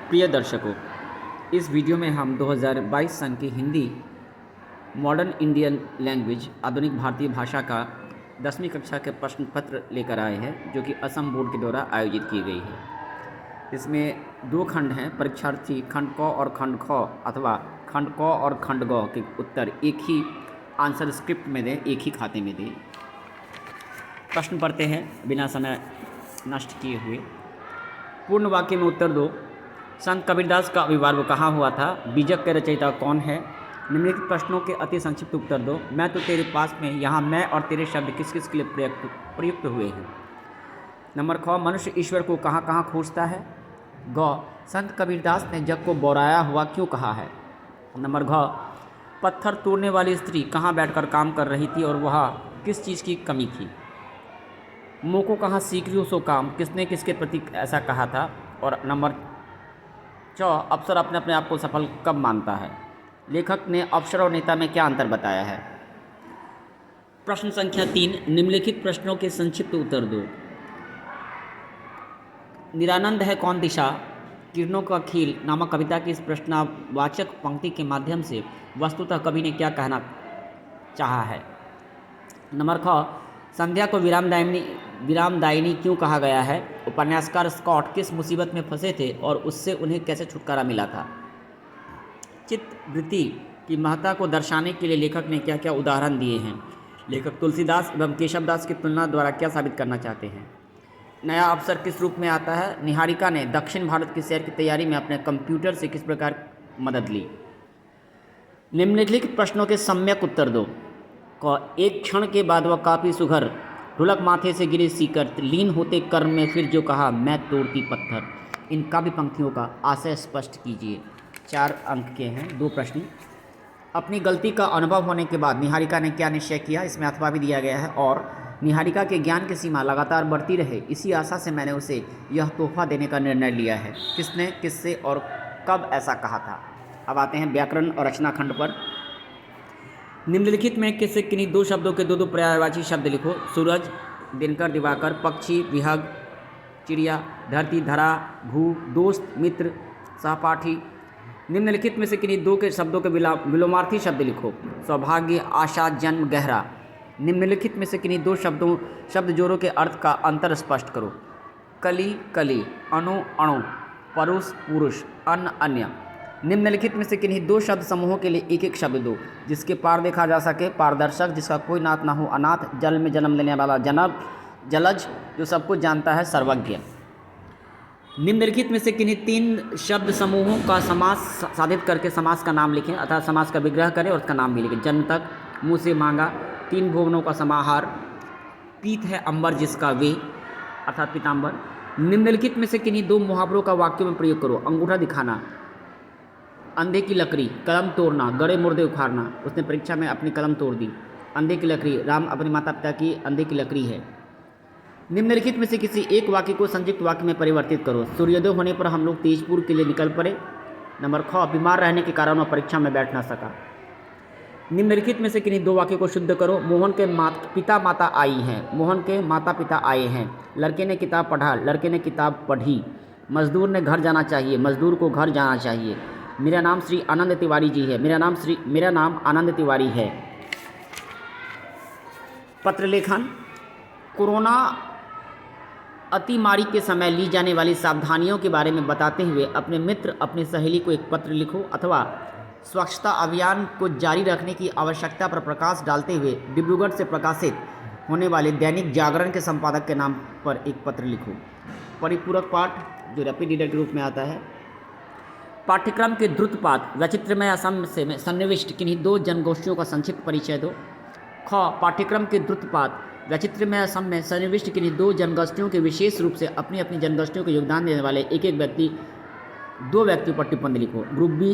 प्रिय दर्शकों, इस वीडियो में हम 2022 सन की हिंदी मॉडर्न इंडियन लैंग्वेज आधुनिक भारतीय भाषा का 10वीं कक्षा के प्रश्न पत्र लेकर आए हैं, जो कि असम बोर्ड के द्वारा आयोजित की गई है। इसमें दो खंड हैं। परीक्षार्थी खंड क और खंड ख अथवा खंड क और खंड ग के उत्तर एक ही आंसर स्क्रिप्ट में दें, एक ही खाते में दें। प्रश्न पढ़ते हैं बिना समय नष्ट किए हुए। पूर्ण वाक्य में उत्तर दो। संत कबीरदास का आविर्भाव कहाँ हुआ था? बीजक के रचयिता कौन है? निम्नलिखित प्रश्नों के अति संक्षिप्त उत्तर दो। मैं तो तेरे पास में, यहाँ मैं और तेरे शब्द किस किस के लिए प्रयुक्त हुए हैं? नंबर ख, मनुष्य ईश्वर को कहाँ कहाँ खोजता है? ग, संत कबीरदास ने जग को बौराया हुआ क्यों कहा है? नंबर घ, पत्थर तोड़ने वाली स्त्री कहाँ बैठकर काम कर रही थी और वह किस चीज़ की कमी थी? मोको कहाँ सीख रही हो सो काम, किसने किसके प्रति ऐसा कहा था? और नंबर च, अफसर अपने अपने आप को सफल कब मानता है? लेखक ने अफसर और नेता में क्या अंतर बताया है? प्रश्न संख्या 3, निम्नलिखित प्रश्नों के संक्षिप्त उत्तर दो। निरानंद है कौन दिशा? किरणों का खेल नामक कविता की इस प्रश्नवाचक पंक्ति के माध्यम से वस्तुतः कवि ने क्या कहना चाहा है? नंबर ख, संध्या को विरामदायिनी क्यों कहा गया है? उपन्यासकार स्कॉट किस मुसीबत में फंसे थे और उससे उन्हें कैसे छुटकारा मिला था? चित्तवृत्ति की महत्ता को दर्शाने के लिए लेखक ने क्या क्या उदाहरण दिए हैं? लेखक तुलसीदास एवं केशवदास की तुलना द्वारा क्या साबित करना चाहते हैं? नया अफसर किस रूप में आता है? निहारिका ने दक्षिण भारत की सैर की तैयारी में अपने कंप्यूटर से किस प्रकार मदद ली? निम्नलिखित प्रश्नों के सम्यक उत्तर दो। क, एक क्षण के बाद वह काफ़ी सुघर ढुलक माथे से गिरे सीकर लीन होते कर्म में फिर जो कहा मैं तोड़ती पत्थर। इन काव्य पंक्तियों का आशय स्पष्ट कीजिए। 4 अंक के हैं, 2 प्रश्न। अपनी गलती का अनुभव होने के बाद निहारिका ने क्या निश्चय किया? इसमें अथवा भी दिया गया है। और निहारिका के ज्ञान की सीमा लगातार बढ़ती रहे, इसी आशा से मैंने उसे यह तोहफा देने का निर्णय लिया है। किसने, किससे और कब ऐसा कहा था? अब आते हैं व्याकरण और रचना खंड पर। निम्नलिखित में किससे किन्हीं दो शब्दों के दो पर्यायवाची शब्द लिखो। सूरज, दिनकर, दिवाकर। पक्षी, विहग, चिड़िया। धरती, धरा, भू। दोस्त, मित्र, सहपाठी। निम्नलिखित में से किन्हीं दो के शब्दों के विलोमार्थी शब्द लिखो। सौभाग्य, आशा, जन्म, गहरा। निम्नलिखित में से किन्हीं दो शब्द जोड़ों के अर्थ का अंतर स्पष्ट करो। कली, कली। अणु, अणु। परुष, पुरुष। अन्न, अन्य। निम्नलिखित में से किन्हीं दो शब्द समूहों के लिए एक एक शब्द दो। जिसके पार देखा जा सके, पारदर्शक। जिसका कोई नाथ ना हो, अनाथ। जल में जन्म लेने वाला, जलज। जो सब कुछ जानता है, सर्वज्ञ। निम्नलिखित में से किन्हीं 3 शब्द समूहों का समास साधित करके समास का नाम लिखें, अर्थात समास का विग्रह करें और उसका नाम भी लिखें। जन्म तक, मुँह से मांगा। 3 भुवनों का समाहार। पीत है अंबर जिसका वे, अर्थात पीताम्बर। निम्नलिखित में से किन्हीं 2 मुहावरों का वाक्यों में प्रयोग करो। अंगूठा दिखाना, अंधे की लकड़ी। कलम तोड़ना, गड़े मुर्दे उखाड़ना। उसने परीक्षा में अपनी कलम तोड़ दी। अंधे की लकड़ी, राम अपने माता पिता की अंधे की लकड़ी है। निम्नलिखित में से किसी एक वाक्य को संयुक्त वाक्य में परिवर्तित करो। सूर्योदय होने पर हम लोग तेजपुर के लिए निकल पड़े। नंबर ख, बीमार रहने के कारण वह परीक्षा में बैठ ना सका। निम्नलिखित में से किन्हीं 2 वाक्य को शुद्ध करो। मोहन के पिता माता आई हैं। मोहन के माता पिता आए हैं। लड़के ने किताब पढ़ा, लड़के ने किताब पढ़ी। मजदूर ने घर जाना चाहिए, मजदूर को घर जाना चाहिए। मेरा नाम श्री आनंद तिवारी जी है, मेरा नाम आनंद तिवारी है। पत्र लेखन। कोरोना अतिमारी के समय ली जाने वाली सावधानियों के बारे में बताते हुए अपने मित्र, अपनी सहेली को एक पत्र लिखो, अथवा स्वच्छता अभियान को जारी रखने की आवश्यकता पर प्रकाश डालते हुए डिब्रूगढ़ से प्रकाशित होने वाले दैनिक जागरण के संपादक के नाम पर एक पत्र लिखो। परिपूरक पाठ, जो रैपिड रीडर के रूप में आता है। पाठ्यक्रम के द्रुतपात वैचित्र्यमय असम से सन्निविष्ट किन्हीं 2 जनगोष्ठियों का संक्षिप्त परिचय दो। ख, पाठ्यक्रम के द्रुतपात वैचित्र्यमय असम में सन्निविष्ट किन्हीं 2 जनगोष्ठियों के विशेष रूप से अपनी अपनी जनगोष्ठियों को योगदान देने वाले एक व्यक्ति 2 व्यक्तियों पर टिप्पणी लिखो। Group B.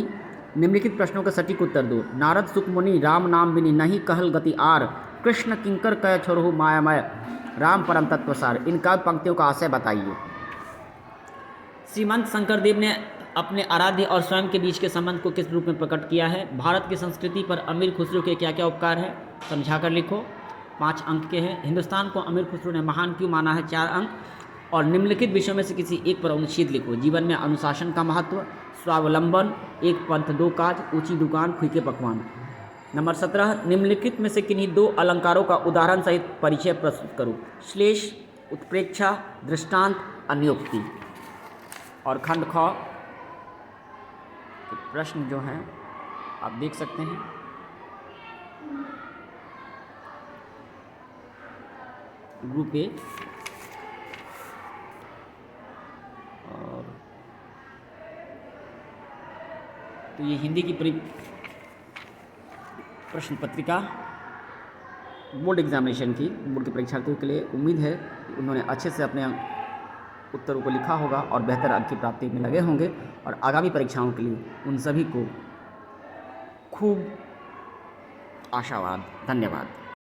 निम्नलिखित प्रश्नों का सटीक उत्तर दो। नारद सुखमुनि राम नाम बिनी नहीं कहल गति आर, कृष्ण किंकर कह छोरहु मायामय, राम परम तत्वसार। इन काव्य पंक्तियों का आशय बताइए। श्रीमंत शंकरदेव ने अपने आराध्य और स्वयं के बीच के संबंध को किस रूप में प्रकट किया है? भारत की संस्कृति पर अमीर खुसरो के क्या क्या उपकार है, समझाकर लिखो। 5 अंक के हैं। हिंदुस्तान को अमीर खुसरो ने महान क्यों माना है? 4 अंक। और निम्नलिखित विषयों में से किसी एक पर अनुच्छेद लिखो। जीवन में अनुशासन का महत्व, स्वावलंबन, एक पंथ दो काज, ऊंची दुकान फीके पकवान। नंबर 17, निम्नलिखित में से किन्हीं दो अलंकारों का उदाहरण सहित परिचय प्रस्तुत करो। श्लेष, उत्प्रेक्षा, दृष्टांत, अन्योक्ति। और खंड ख के प्रश्न जो हैं आप देख सकते हैं। ग्रुप ए और तो ये हिंदी की प्रश्न पत्रिका बोर्ड एग्जामिनेशन की, बोर्ड के परीक्षार्थियों के लिए उम्मीद है कि उन्होंने अच्छे से अपने उत्तरों को लिखा होगा और बेहतर अंक की प्राप्ति में लगे होंगे और आगामी परीक्षाओं के लिए उन सभी को खूब आशावाद। धन्यवाद।